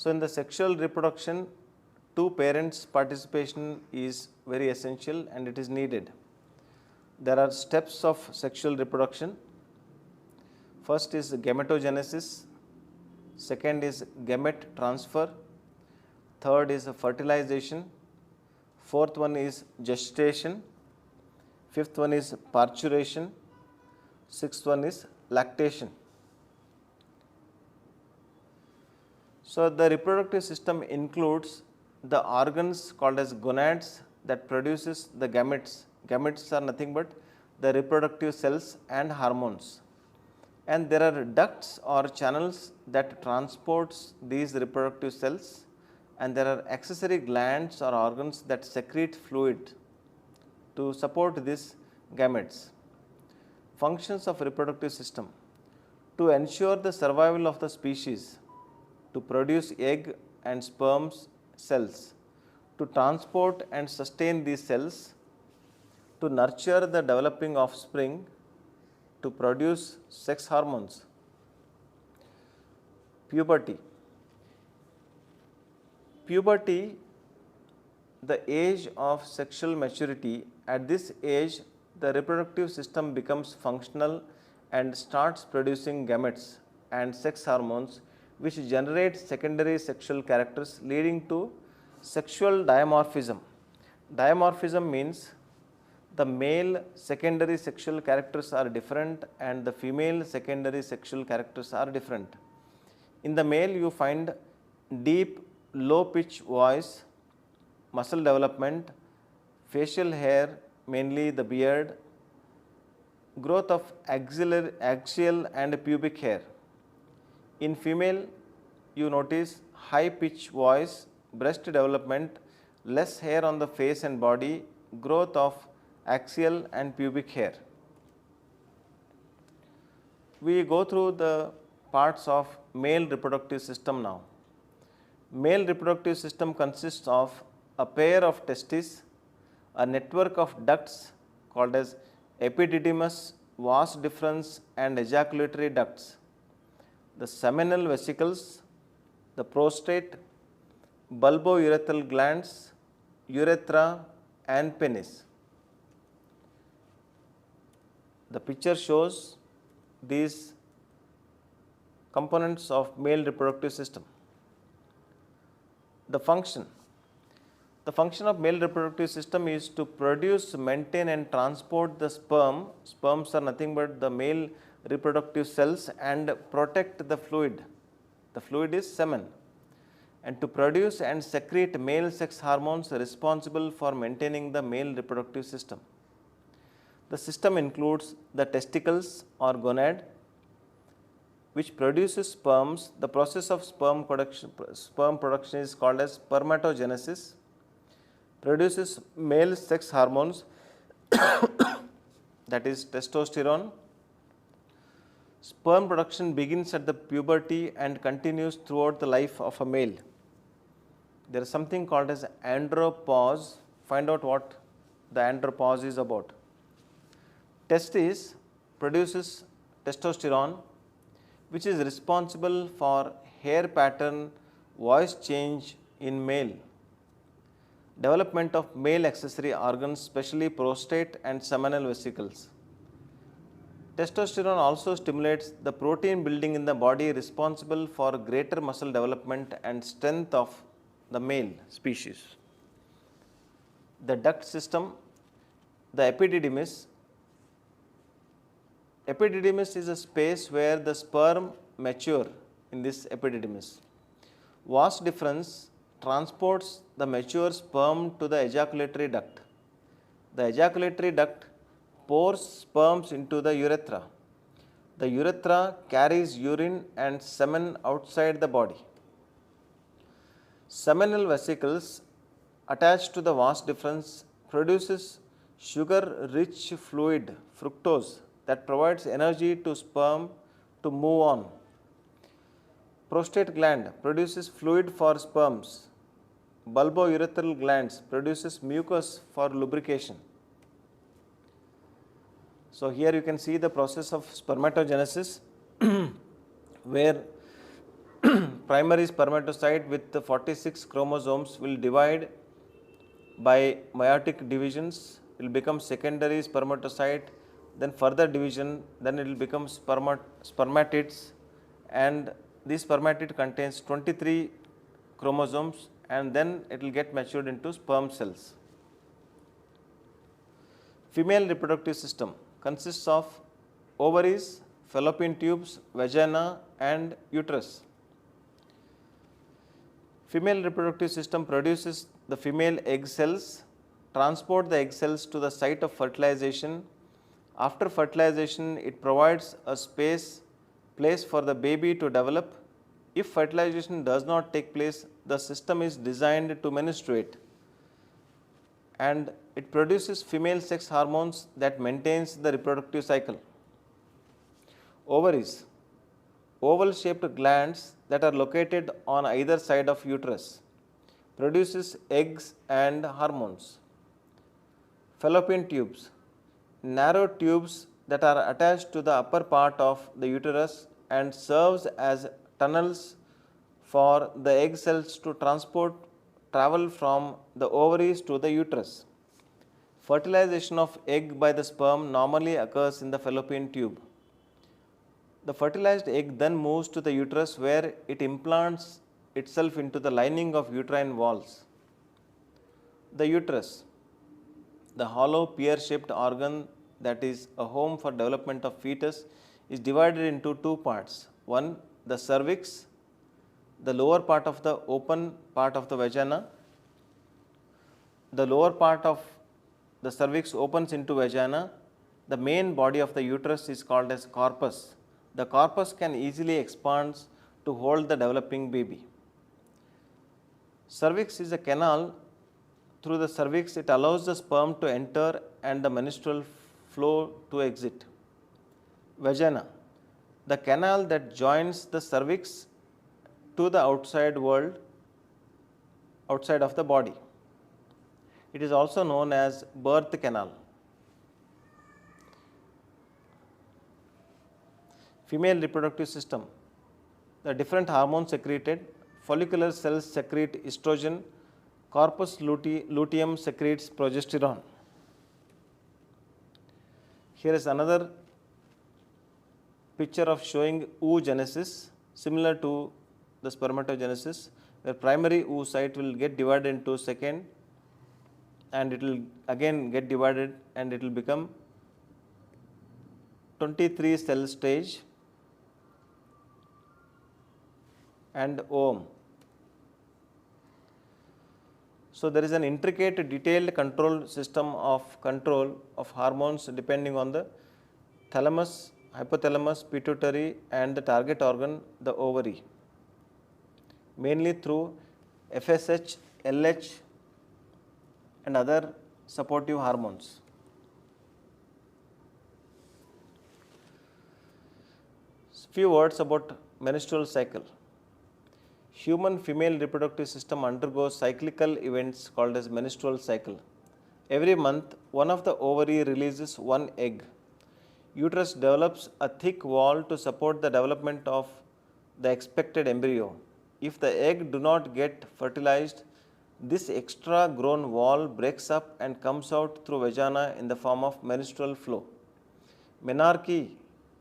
So, in the sexual reproduction, two parents' participation is very essential and it is needed. There are steps of sexual reproduction. First is gametogenesis, second is gamete transfer, third is fertilization, fourth one is gestation, fifth one is parturition, sixth one is lactation. So, the reproductive system includes the organs called as gonads that produces the gametes. Gametes are nothing but the reproductive cells and hormones. And there are ducts or channels that transports these reproductive cells, and there are accessory glands or organs that secrete fluid to support these gametes. Functions of reproductive system: to ensure the survival of the species, to produce egg and sperms cells, to transport and sustain these cells, to nurture the developing offspring, to produce sex hormones. Puberty. Puberty, the age of sexual maturity. At this age, the reproductive system becomes functional and starts producing gametes and sex hormones, which generate secondary sexual characters, leading to sexual dimorphism. Dimorphism means the male secondary sexual characters are different and the female secondary sexual characters are different. In the male, you find deep, low pitch voice, muscle development, facial hair, mainly the beard, growth of axial and pubic hair. In female, you notice high pitch voice, breast development, less hair on the face and body, growth of axial and pubic hair. We go through the parts of male reproductive system now. Male reproductive system consists of a pair of testes, a network of ducts called as epididymis, vas deferens and ejaculatory ducts, the seminal vesicles, the prostate, bulbourethral glands, urethra and penis. The picture shows these components of male reproductive system. The function. The function of male reproductive system is to produce, maintain and transport the sperm. Sperms are nothing but the male reproductive cells, and protect the fluid. The fluid is semen. And to produce and secrete male sex hormones responsible for maintaining the male reproductive system. The system includes the testicles or gonad, which produces sperms. The process of sperm production is called as spermatogenesis. Produces male sex hormones that is testosterone. Sperm production begins at the puberty and continues throughout the life of a male. There is something called as andropause. Find out what the andropause is about. Testis produces testosterone, which is responsible for hair pattern, voice change in male. Development of male accessory organs, especially prostate and seminal vesicles. Testosterone also stimulates the protein building in the body responsible for greater muscle development and strength of the male species. The duct system, the epididymis. Epididymis is a space where the sperm mature in this epididymis. Vas deferens transports the mature sperm to the ejaculatory duct. The ejaculatory duct pours sperms into the urethra. The urethra carries urine and semen outside the body. Seminal vesicles attached to the vas deferens produces sugar-rich fluid, fructose, that provides energy to sperm to move on. Prostate gland produces fluid for sperms. Bulbourethral glands produces mucus for lubrication. So here you can see the process of spermatogenesis where primary spermatocyte with the 46 chromosomes will divide by meiotic divisions, will become secondary spermatocyte, then further division, then it will become spermatids, and this spermatid contains 23 chromosomes, and then it will get matured into sperm cells. Female reproductive system consists of ovaries, fallopian tubes, vagina and uterus. Female reproductive system produces the female egg cells, transport the egg cells to the site of fertilization. After fertilization, it provides a place for the baby to develop. If fertilization does not take place, the system is designed to menstruate, and it produces female sex hormones that maintains the reproductive cycle. Ovaries, oval shaped glands that are located on either side of uterus, produces eggs and hormones. Fallopian tubes, narrow tubes that are attached to the upper part of the uterus and serves as tunnels for the egg cells to travel from the ovaries to the uterus. Fertilization of egg by the sperm normally occurs in the fallopian tube. The fertilized egg then moves to the uterus, where it implants itself into the lining of uterine walls. The uterus, the hollow pear-shaped organ that is a home for development of fetus, is divided into two parts. One, the cervix, the lower part of the open part of the vagina. The lower part of the cervix opens into vagina. The main body of the uterus is called as corpus. The corpus can easily expand to hold the developing baby. Cervix is a canal. Through the cervix, it allows the sperm to enter and the menstrual flow to exit. Vagina, the canal that joins the cervix to the outside world, outside of the body. It is also known as birth canal. Female reproductive system, the different hormones secreted. Follicular cells secrete estrogen, corpus luteum secretes progesterone. Here is another picture of showing oogenesis, similar to the spermatogenesis, where primary oocyte will get divided into second, and it will again get divided, and it will become 23 cell stage and ovum. So there is an intricate detailed control system of control of hormones depending on the thalamus, hypothalamus, pituitary and the target organ, the ovary, mainly through FSH, LH and other supportive hormones. Few words about menstrual cycle. Human female reproductive system undergoes cyclical events called as menstrual cycle. Every month, one of the ovary releases one egg. Uterus develops a thick wall to support the development of the expected embryo. If the egg do not get fertilized, this extra grown wall breaks up and comes out through vagina in the form of menstrual flow. Menarche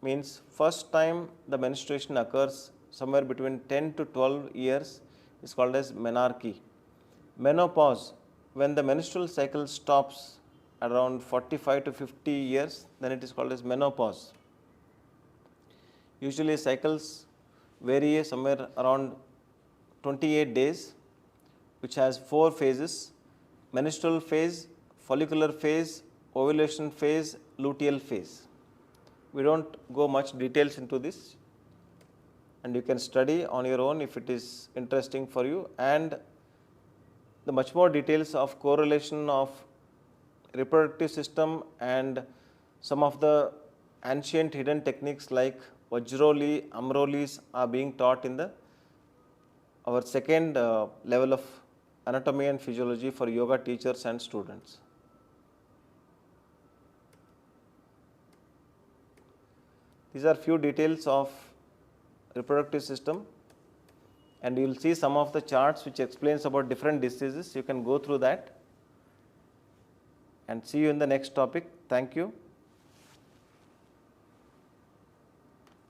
means first time the menstruation occurs somewhere between 10 to 12 years is called as menarche. Menopause, when the menstrual cycle stops around 45 to 50 years, then it is called as menopause. Usually cycles vary somewhere around 28 days, which has 4 phases: menstrual phase, follicular phase, ovulation phase, luteal phase. We don't go much details into this, and you can study on your own if it is interesting for you, and the much more details of correlation of reproductive system and some of the ancient hidden techniques like Vajroli, Amrolis are being taught in our second level of anatomy and physiology for yoga teachers and students. These are few details of reproductive system. and you will see some of the charts which explains about different diseases. You can go through that, and see you in the next topic. Thank you.